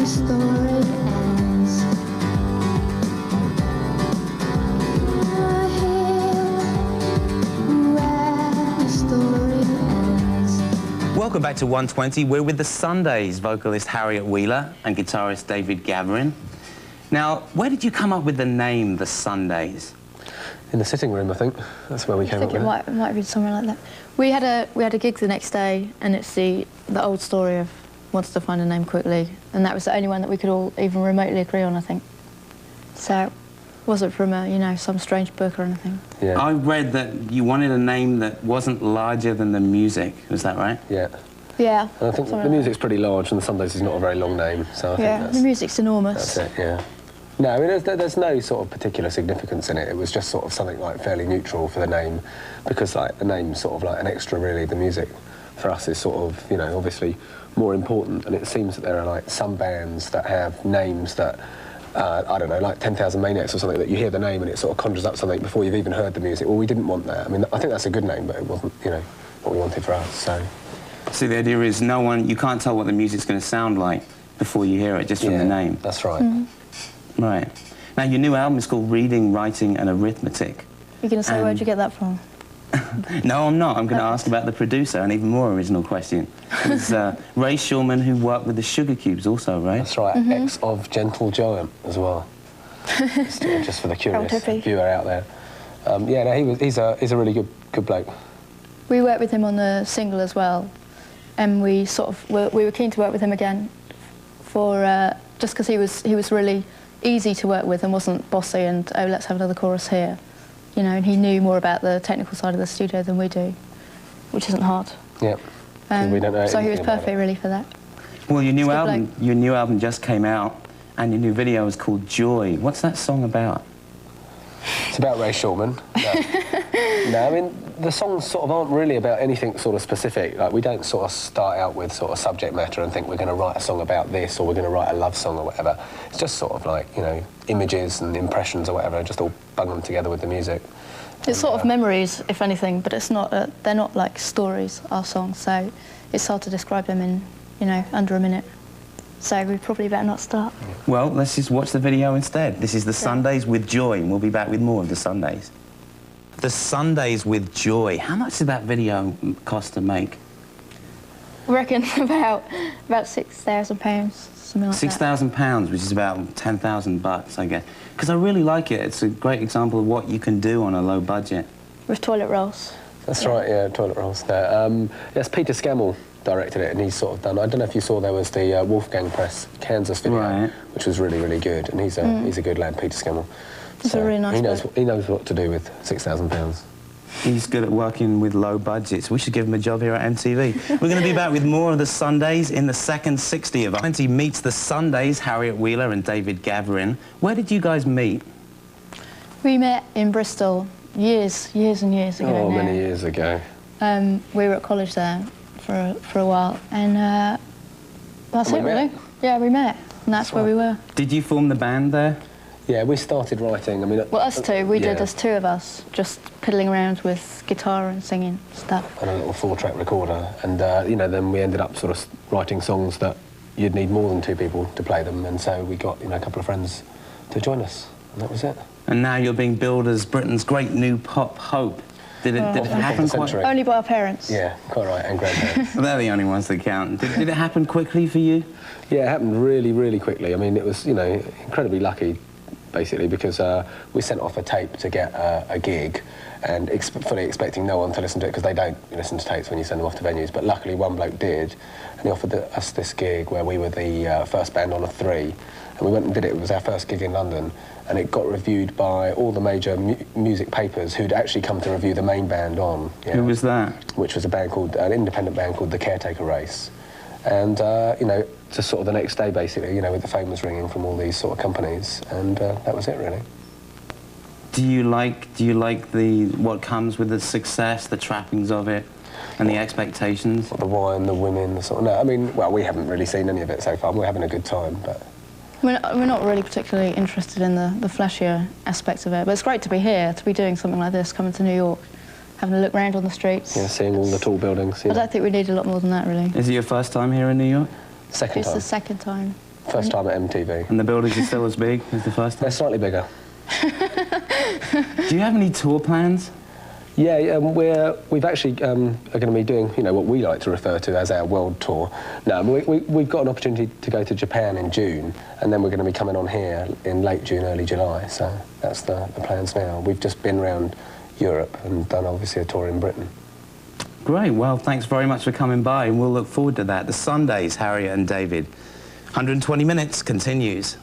the story ends. I hear where the story ends. Welcome back to 120. We're with the Sundays, vocalist Harriet Wheeler and guitarist David Gavarin. Now, where did you come up with the name The Sundays? In the sitting room, I think. That's where we came up with it. Might have been somewhere like that. We had a gig the next day, and it's the old story of wanted to find a name quickly, and that was the only one that we could all even remotely agree on, I think. So it wasn't from some strange book or anything. Yeah. I read that you wanted a name that wasn't larger than the music. Was that right? Yeah. Yeah. And I think the music's pretty large, and the Sundays is not a very long name, so I think that's... the music's enormous. That's it, yeah. No, I mean, there's no sort of particular significance in it. It was just sort of something like fairly neutral for the name, because like the name's sort of like an extra, really. The music for us is sort of, obviously more important, and it seems that there are like some bands that have names that, I don't know, like 10,000 Maniacs or something, that you hear the name and it sort of conjures up something before you've even heard the music. Well, we didn't want that. I mean, I think that's a good name, but it wasn't, what we wanted for us, so... So the idea is you can't tell what the music's going to sound like before you hear it, just from the name. That's right. Mm-hmm. Right. Now, your new album is called Reading, Writing and Arithmetic. You're going to say, where'd you get that from? No, I'm not. I'm going to ask about the producer, an even more original question. It's Ray Shulman, who worked with the Sugar Cubes also, right? That's right, ex of Gentle Giant as well. just for the curious viewer out there. Yeah, no, he's a really good bloke. We worked with him on the single as well, and we were keen to work with him again for just because he was really easy to work with and wasn't bossy and, oh, let's have another chorus here. And he knew more about the technical side of the studio than we do, which isn't hard. Yeah. We don't know so he was perfect, really, for that. Well, your new album just came out, and your new video is called Joy. What's that song about? It's about Ray Shulman. No, I mean, the songs sort of aren't really about anything sort of specific. Like, we don't sort of start out with sort of subject matter and think we're going to write a song about this or we're going to write a love song or whatever. It's just sort of like, images and impressions or whatever, just all bung them together with the music. It's sort of memories, if anything, but it's not. They're not like stories, our songs, so it's hard to describe them in, under a minute. So we probably better not start. Well, let's just watch the video instead. This is The Sundays with Joy, and we'll be back with more of The Sundays. The Sundays with Joy. How much did that video cost to make? I reckon about £6,000, something like that. £6,000, which is about 10,000 bucks, I guess. Because I really like it. It's a great example of what you can do on a low budget. With toilet rolls. That's right, yeah, toilet rolls there. Yes, Peter Scammell directed it, and he's sort of done... I don't know if you saw, there was the Wolfgang Press Kansas video, which was really, really good, and he's a good lad, Peter Scammell. He's a really nice he knows what to do with £6,000. He's good at working with low budgets. We should give him a job here at MTV. We're going to be back with more of The Sundays in the second 60 of 20 Meets The Sundays, Harriet Wheeler and David Gavarin. Where did you guys meet? We met in Bristol years and years ago. Oh, many years ago. We were at college there for a while, and that's it, really. Yeah, we met, and that's where we were. Did you form the band there? Yeah, we started writing. I mean, well, us two. We did. There's two of us, just piddling around with guitar and singing stuff. And a little 4-track recorder, and then we ended up sort of writing songs that you'd need more than 2 people to play them, and so we got a couple of friends to join us, and that was it. And now you're being billed as Britain's great new pop hope. Did it happen quite... Only by our parents. Yeah, quite right, and grandparents. Well, they're the only ones that count. Did it happen quickly for you? Yeah, it happened really, really quickly. I mean, it was, incredibly lucky, basically, because we sent off a tape to get a gig, and fully expecting no one to listen to it, because they don't listen to tapes when you send them off to venues, but luckily one bloke did, and he offered us this gig where we were the first band on a 3, and we went and did it. It was our first gig in London, and it got reviewed by all the major music papers who'd actually come to review the main band on. Who was that? Which was an independent band called The Caretaker Race. And, just sort of the next day, basically, with the phone was ringing from all these sort of companies, and that was it, really. Do you like what comes with the success, the trappings of it, and the expectations? The wine, the women, the sort of... No, I mean, well, we haven't really seen any of it so far. We're having a good time, but... We're not really particularly interested in the flashier aspects of it, but it's great to be here, to be doing something like this, coming to New York, having a look around on the streets. Yeah, seeing all the tall buildings. I don't think we need a lot more than that, really. Is it your first time here in New York? Second time. It's the second time. First time at MTV. And the buildings are still as big as the first time? They're slightly bigger. Do you have any tour plans? Yeah, we've actually are going to be doing, you know, what we like to refer to as our world tour. No, we've got an opportunity to go to Japan in June, and then we're going to be coming on here in late June, early July. So that's the plans now. We've just been around Europe and done obviously a tour in Britain. Great. Well, thanks very much for coming by, and we'll look forward to that. The Sundays, Harriet and David. 120 Minutes continues.